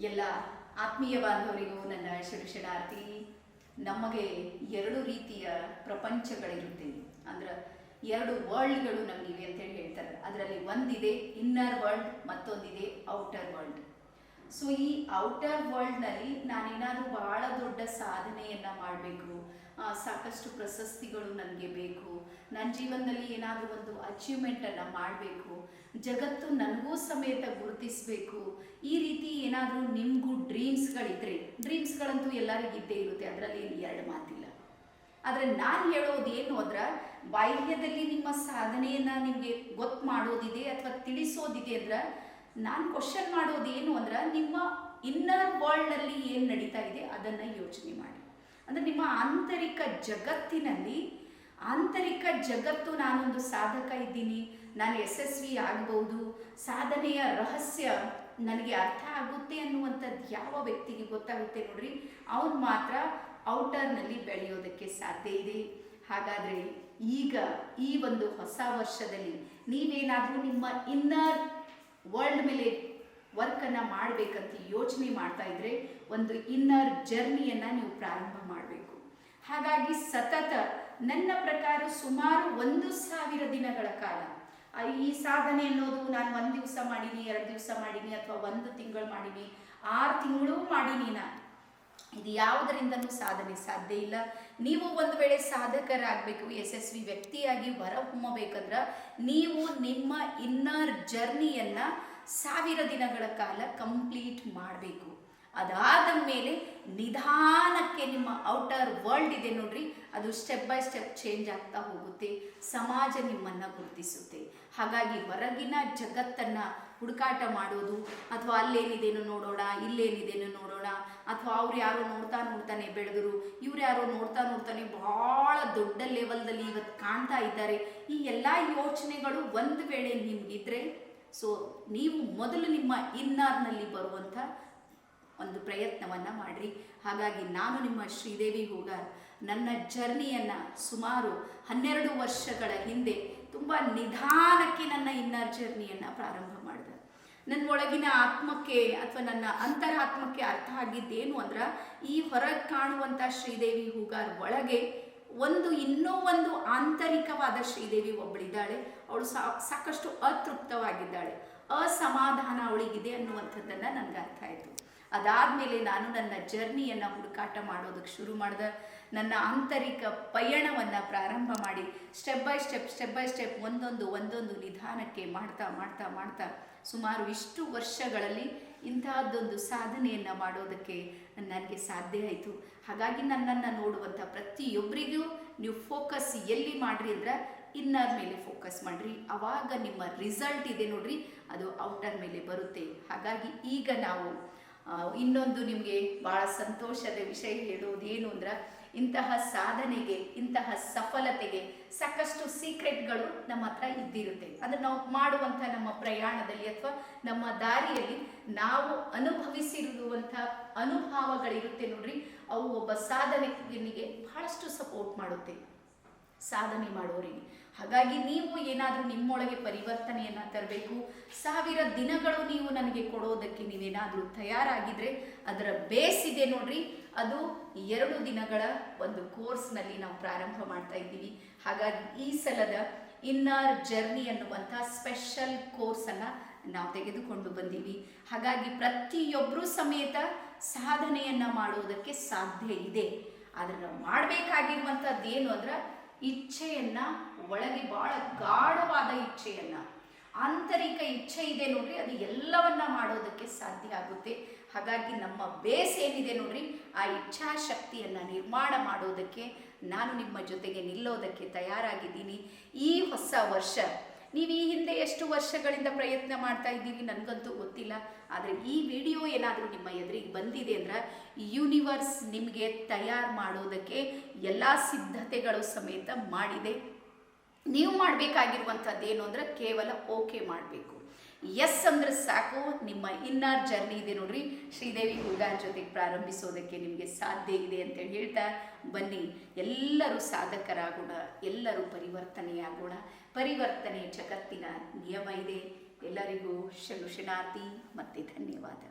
ಎಲ್ಲ ಆತ್ಮೀಯ ಬಾಂಧವರಿಗೂ ನನ್ನ ಶರಣಾರ್ಥಿ. ನಮಗೆ ಎರಡು ರೀತಿಯ ಪ್ರಪಂಚಗಳಿರುತ್ತೆ, ಅಂದ್ರೆ ಎರಡು ವರ್ಲ್ಡ್ಗಳು ನಮಗಿವೆ ಅಂತೇಳಿ ಹೇಳ್ತಾರೆ. ಅದರಲ್ಲಿ ಒಂದಿದೆ ಇನ್ನರ್ ವರ್ಲ್ಡ್, ಮತ್ತೊಂದಿದೆ ಔಟರ್ ವರ್ಲ್ಡ್. ಸೊ ಈ ಔಟರ್ ವರ್ಲ್ಡ್ನಲ್ಲಿ ನಾನೇನಾದರೂ ಭಾಳ ದೊಡ್ಡ ಸಾಧನೆಯನ್ನು ಮಾಡಬೇಕು, ಸಾಕಷ್ಟು ಪ್ರಶಸ್ತಿಗಳು ನನಗೆ ಬೇಕು, ನನ್ನ ಜೀವನದಲ್ಲಿ ಏನಾದರೂ ಒಂದು ಅಚೀವ್ಮೆಂಟನ್ನು ಮಾಡಬೇಕು, ಜಗತ್ತು ನನಗೂ ಸಮೇತ ಗುರುತಿಸಬೇಕು, ಈ ರೀತಿ ಏನಾದರೂ ನಿಮಗೂ ಡ್ರೀಮ್ಸ್ಗಳಿದ್ರೆ, ಡ್ರೀಮ್ಸ್ಗಳಂತೂ ಎಲ್ಲರಿಗೂ ಇದ್ದೇ ಇರುತ್ತೆ, ಅದರಲ್ಲಿ ಎರಡು ಮಾತಿಲ್ಲ. ಆದರೆ ನಾನು ಹೇಳೋದು ಏನು ಅಂದ್ರೆ, ಬಾಹ್ಯದಲ್ಲಿ ನಿಮ್ಮ ಸಾಧನೆಯನ್ನು ನಿಮಗೆ ಗೊತ್ತು ಮಾಡೋದಿದೆ ಅಥವಾ ತಿಳಿಸೋದಿದೆ ಅಂದ್ರೆ, ನಾನು ಕ್ವಶನ್ ಮಾಡೋದು ಏನು ಅಂದ್ರೆ, ನಿಮ್ಮ ಇನ್ನರ್ ವರ್ಲ್ಡ್ನಲ್ಲಿ ಏನು ನಡೀತಾ ಇದೆ ಅದನ್ನು ಯೋಚನೆ ಮಾಡಿ. ಅಂದರೆ ನಿಮ್ಮ ಆಂತರಿಕ ಜಗತ್ತಿನಲ್ಲಿ, ಆಂತರಿಕ ಜಗತ್ತು ನಾನೊಂದು ಸಾಧಕ ಇದ್ದೀನಿ, ನಾನು ಯಶಸ್ವಿ ಆಗಬಹುದು, ಸಾಧನೆಯ ರಹಸ್ಯ ನನಗೆ ಅರ್ಥ ಆಗುತ್ತೆ ಅನ್ನುವಂಥದ್ದು ಯಾವ ವ್ಯಕ್ತಿಗೆ ಗೊತ್ತಾಗುತ್ತೆ ನೋಡ್ರಿ, ಅವನು ಮಾತ್ರ ಔಟರ್ನಲ್ಲಿ ಬೆಳೆಯೋದಕ್ಕೆ ಸಾಧ್ಯ ಇದೆ. ಹಾಗಾದರೆ ಈಗ ಈ ಒಂದು ಹೊಸ ವರ್ಷದಲ್ಲಿ ನೀವೇನಾದರೂ ನಿಮ್ಮ ಇನ್ನರ್ ವರ್ಲ್ಡ್ ಮೇಲೆ ವರ್ಕನ್ನು ಮಾಡಬೇಕಂತ ಯೋಚನೆ ಮಾಡ್ತಾ ಇದ್ರೆ, ಒಂದು ಇನ್ನರ್ ಜರ್ನಿಯನ್ನು ನೀವು ಪ್ರಾರಂಭ ಮಾಡಬೇಕು. ಹಾಗಾಗಿ ಸತತ ನನ್ನ ಪ್ರಕಾರ ಸುಮಾರು 1,000 ದಿನಗಳ ಕಾಲ ಈ ಸಾಧನೆ ಅನ್ನೋದು ನಾನು 1 ದಿವಸ ಮಾಡೀನಿ, 2 ದಿವಸ ಮಾಡೀನಿ, ಅಥವಾ 1 ತಿಂಗಳು ಮಾಡೀನಿ, 6 ತಿಂಗಳು ಮಾಡೀನಿ, ಇದು ಯಾವುದರಿಂದನೂ ಸಾಧನೆ ಸಾಧ್ಯ ಇಲ್ಲ. ನೀವು ಒಂದು ವೇಳೆ ಸಾಧಕರಾಗಬೇಕು, ಯಶಸ್ವಿ ವ್ಯಕ್ತಿಯಾಗಿ ಹೊರಹೊಮ್ಮಬೇಕಂದ್ರೆ ನೀವು ನಿಮ್ಮ ಇನ್ನರ್ ಜರ್ನಿಯನ್ನು 1000 ದಿನಗಳ ಕಾಲ ಕಂಪ್ಲೀಟ್ ಮಾಡಬೇಕು. ಅದಾದ ಮೇಲೆ ನಿಧಾನಕ್ಕೆ ನಿಮ್ಮ ಔಟರ್ ವರ್ಲ್ಡ್ ಇದೆ ನೋಡ್ರಿ, ಅದು ಸ್ಟೆಪ್ ಬೈ ಸ್ಟೆಪ್ ಚೇಂಜ್ ಆಗ್ತಾ ಹೋಗುತ್ತೆ, ಸಮಾಜ ನಿಮ್ಮನ್ನು ಗುರುತಿಸುತ್ತೆ. ಹಾಗಾಗಿ ಹೊರಗಿನ ಜಗತ್ತನ್ನು ಹುಡುಕಾಟ ಮಾಡೋದು, ಅಥವಾ ಅಲ್ಲೇನಿದೇನೋ ನೋಡೋಣ, ಇಲ್ಲೇನಿದೇನೋ ನೋಡೋಣ, ಅಥವಾ ಅವ್ರು ಯಾರೋ ನೋಡ್ತಾನೆ ಬೆಳೆದರು, ಇವ್ರು ಯಾರೋ ನೋಡ್ತಾನೆ ಭಾಳ ದೊಡ್ಡ ಲೆವೆಲ್ದಲ್ಲಿ ಇವತ್ತು ಕಾಣ್ತಾ ಇದ್ದಾರೆ, ಈ ಎಲ್ಲ ಯೋಚನೆಗಳು ಒಂದು ವೇಳೆ ನಿಮಗಿದ್ರೆ, ಸೊ ನೀವು ಮೊದಲು ನಿಮ್ಮ ಇನ್ನರ್ನಲ್ಲಿ ಬರುವಂಥ ಒಂದು ಪ್ರಯತ್ನವನ್ನು ಮಾಡಿರಿ. ಹಾಗಾಗಿ ನಾನು ನಿಮ್ಮ ಶ್ರೀದೇವಿ ಹೂಗಾರ್ ನನ್ನ ಜರ್ನಿಯನ್ನು ಸುಮಾರು 12 ವರ್ಷಗಳ ಹಿಂದೆ ತುಂಬ ನಿಧಾನಕ್ಕೆ ನನ್ನ ಇನ್ನರ್ ಜರ್ನಿಯನ್ನು ಪ್ರಾರಂಭ ಮಾಡಿದೆ. ನನ್ನ ಒಳಗಿನ ಆತ್ಮಕ್ಕೆ ಅಥವಾ ನನ್ನ ಅಂತರಾತ್ಮಕ್ಕೆ ಅರ್ಥ ಆಗಿದ್ದೇನು ಅಂದ್ರೆ, ಈ ಹೊರಗೆ ಕಾಣುವಂಥ ಶ್ರೀದೇವಿ ಹೂಗಾರ್ ಒಳಗೆ ಇನ್ನೂ ಒಂದು ಆಂತರಿಕವಾದ ಶ್ರೀದೇವಿ ಒಬ್ಬಳಿದ್ದಾಳೆ. ಅವಳು ಸಾಕಷ್ಟು ಅತೃಪ್ತವಾಗಿದ್ದಾಳೆ, ಅಸಮಾಧಾನ ಅವಳಿಗಿದೆ ಅನ್ನುವಂಥದ್ದನ್ನು ನನಗೆ ಅರ್ಥ ಆಯಿತು. ಅದಾದಮೇಲೆ ನಾನು ನನ್ನ ಜರ್ನಿಯನ್ನು ಹುಡುಕಾಟ ಮಾಡೋದಕ್ಕೆ ಶುರು ಮಾಡಿದೆ. ನನ್ನ ಆಂತರಿಕ ಪಯಣವನ್ನು ಪ್ರಾರಂಭ ಮಾಡಿ ಸ್ಟೆಪ್ ಬೈ ಸ್ಟೆಪ್ ಒಂದೊಂದು ನಿಧಾನಕ್ಕೆ ಮಾಡ್ತಾ ಸುಮಾರು ಇಷ್ಟು ವರ್ಷಗಳಲ್ಲಿ ಇಂತಹದ್ದೊಂದು ಸಾಧನೆಯನ್ನು ಮಾಡೋದಕ್ಕೆ ನನಗೆ ಸಾಧ್ಯ ಆಯಿತು. ಹಾಗಾಗಿ ನನ್ನನ್ನು ನೋಡುವಂಥ ಪ್ರತಿಯೊಬ್ಬರಿಗೂ ನೀವು ಫೋಕಸ್ ಎಲ್ಲಿ ಮಾಡಿರಿ ಅಂದ್ರೆ, ಇನ್ನರ್ ಮೇಲೆ ಫೋಕಸ್ ಮಾಡಿರಿ, ಆವಾಗ ನಿಮ್ಮ ರಿಸಲ್ಟ್ ಇದೆ ನೋಡ್ರಿ, ಅದು ಔಟರ್ ಮೇಲೆ ಬರುತ್ತೆ. ಹಾಗಾಗಿ ಈಗ ನಾವು ಇನ್ನೊಂದು ನಿಮಗೆ ಭಾಳ ಸಂತೋಷದ ವಿಷಯ ಹೇಳೋದೇನು ಅಂದ್ರೆ, ಇಂತಹ ಸಾಧನೆಗೆ, ಇಂತಹ ಸಫಲತೆಗೆ ಸಾಕಷ್ಟು ಸೀಕ್ರೆಟ್ಗಳು ನಮ್ಮ ಹತ್ರ ಇದ್ದಿರುತ್ತೆ. ಅದನ್ನು ನಾವು ಮಾಡುವಂಥ ನಮ್ಮ ಪ್ರಯಾಣದಲ್ಲಿ ಅಥವಾ ನಮ್ಮ ದಾರಿಯಲ್ಲಿ ನಾವು ಅನುಭವಿಸಿರುವಂಥ ಅನುಭವಗಳಿರುತ್ತೆ ನೋಡ್ರಿ, ಅವು ಒಬ್ಬ ಸಾಧನೆಗೆ ಬಹಳಷ್ಟು ಸಪೋರ್ಟ್ ಮಾಡುತ್ತೆ, ಸಾಧನೆ ಮಾಡೋರಿಗೆ. ಹಾಗಾಗಿ ನೀವು ಏನಾದರೂ ನಿಮ್ಮೊಳಗೆ ಪರಿವರ್ತನೆಯನ್ನು ತರಬೇಕು, 1000 ದಿನಗಳು ನೀವು ನನಗೆ ಕೊಡೋದಕ್ಕೆ ನೀವೇನಾದರೂ ತಯಾರಾಗಿದ್ದರೆ, ಅದರ ಬೇಸ್ ಇದೆ ನೋಡ್ರಿ, ಅದು 2 ದಿನಗಳ ಒಂದು ಕೋರ್ಸ್ನಲ್ಲಿ ನಾವು ಪ್ರಾರಂಭ ಮಾಡ್ತಾ ಇದ್ದೀವಿ. ಹಾಗಾಗಿ ಈ ಸಲದ ಇನ್ನರ್ ಜರ್ನಿ ಅನ್ನುವಂಥ ಸ್ಪೆಷಲ್ ಕೋರ್ಸನ್ನು ನಾವು ತೆಗೆದುಕೊಂಡು ಬಂದೀವಿ. ಹಾಗಾಗಿ ಪ್ರತಿಯೊಬ್ಬರೂ ಸಮೇತ ಸಾಧನೆಯನ್ನು ಮಾಡೋದಕ್ಕೆ ಸಾಧ್ಯ ಇದೆ. ಆದರೆ ನಾವು ಮಾಡಬೇಕಾಗಿರುವಂಥದ್ದು ಏನು ಅಂದ್ರೆ, ಇಚ್ಛೆಯನ್ನು, ಒಳಗೆ ಭಾಳ ಗಾಢವಾದ ಇಚ್ಛೆಯನ್ನು, ಆಂತರಿಕ ಇಚ್ಛೆ ಇದೆ ನೋಡ್ರಿ, ಅದು ಎಲ್ಲವನ್ನ ಮಾಡೋದಕ್ಕೆ ಸಾಧ್ಯ ಆಗುತ್ತೆ. ಹಾಗಾಗಿ ನಮ್ಮ ಬೇಸ್ ಏನಿದೆ ನೋಡ್ರಿ, ಆ ಇಚ್ಛಾಶಕ್ತಿಯನ್ನು ನಿರ್ಮಾಣ ಮಾಡೋದಕ್ಕೆ ನಾನು ನಿಮ್ಮ ಜೊತೆಗೆ ನಿಲ್ಲೋದಕ್ಕೆ ತಯಾರಾಗಿದ್ದೀನಿ. ಈ ಹೊಸ ವರ್ಷ, ನೀವು ಈ ಹಿಂದೆ ಎಷ್ಟು ವರ್ಷಗಳಿಂದ ಪ್ರಯತ್ನ ಮಾಡ್ತಾ ಇದ್ದೀವಿ ನನಗಂತೂ ಗೊತ್ತಿಲ್ಲ, ಆದರೆ ಈ ವಿಡಿಯೋ ಏನಾದರೂ ನಿಮ್ಮ ಎದುರಿಗೆ ಬಂದಿದೆ ಅಂದ್ರೆ, ಯೂನಿವರ್ಸ್ ನಿಮಗೆ ತಯಾರು ಮಾಡೋದಕ್ಕೆ ಎಲ್ಲ ಸಿದ್ಧತೆಗಳು ಸಮೇತ ಮಾಡಿದೆ. ನೀವು ಮಾಡಬೇಕಾಗಿರುವಂಥದ್ದು ಏನು ಅಂದ್ರೆ, ಕೇವಲ ಓಕೆ ಮಾಡಬೇಕು. ಎಸ್ ಅಂದ್ರೆ ಸಾಕು, ನಿಮ್ಮ ಇನ್ನರ್ ಜರ್ನಿ ಇದೆ ನೋಡ್ರಿ, ಶ್ರೀದೇವಿ ಹೂಗಾರ್ ಜೊತೆಗೆ ಪ್ರಾರಂಭಿಸೋದಕ್ಕೆ ನಿಮಗೆ ಸಾಧ್ಯ ಇದೆ ಅಂತೇಳಿ ಹೇಳ್ತಾ ಬನ್ನಿ. ಎಲ್ಲರೂ ಸಾಧಕರಾಗೋಣ, ಎಲ್ಲರೂ ಪರಿವರ್ತನೆಯಾಗೋಣ. ಪರಿವರ್ತನೆ ಜಗತ್ತಿನ ನಿಯಮ ಇದೆ. ಎಲ್ಲರಿಗೂ ಶರಣಾರ್ಥಿ ಮತ್ತು ಧನ್ಯವಾದ.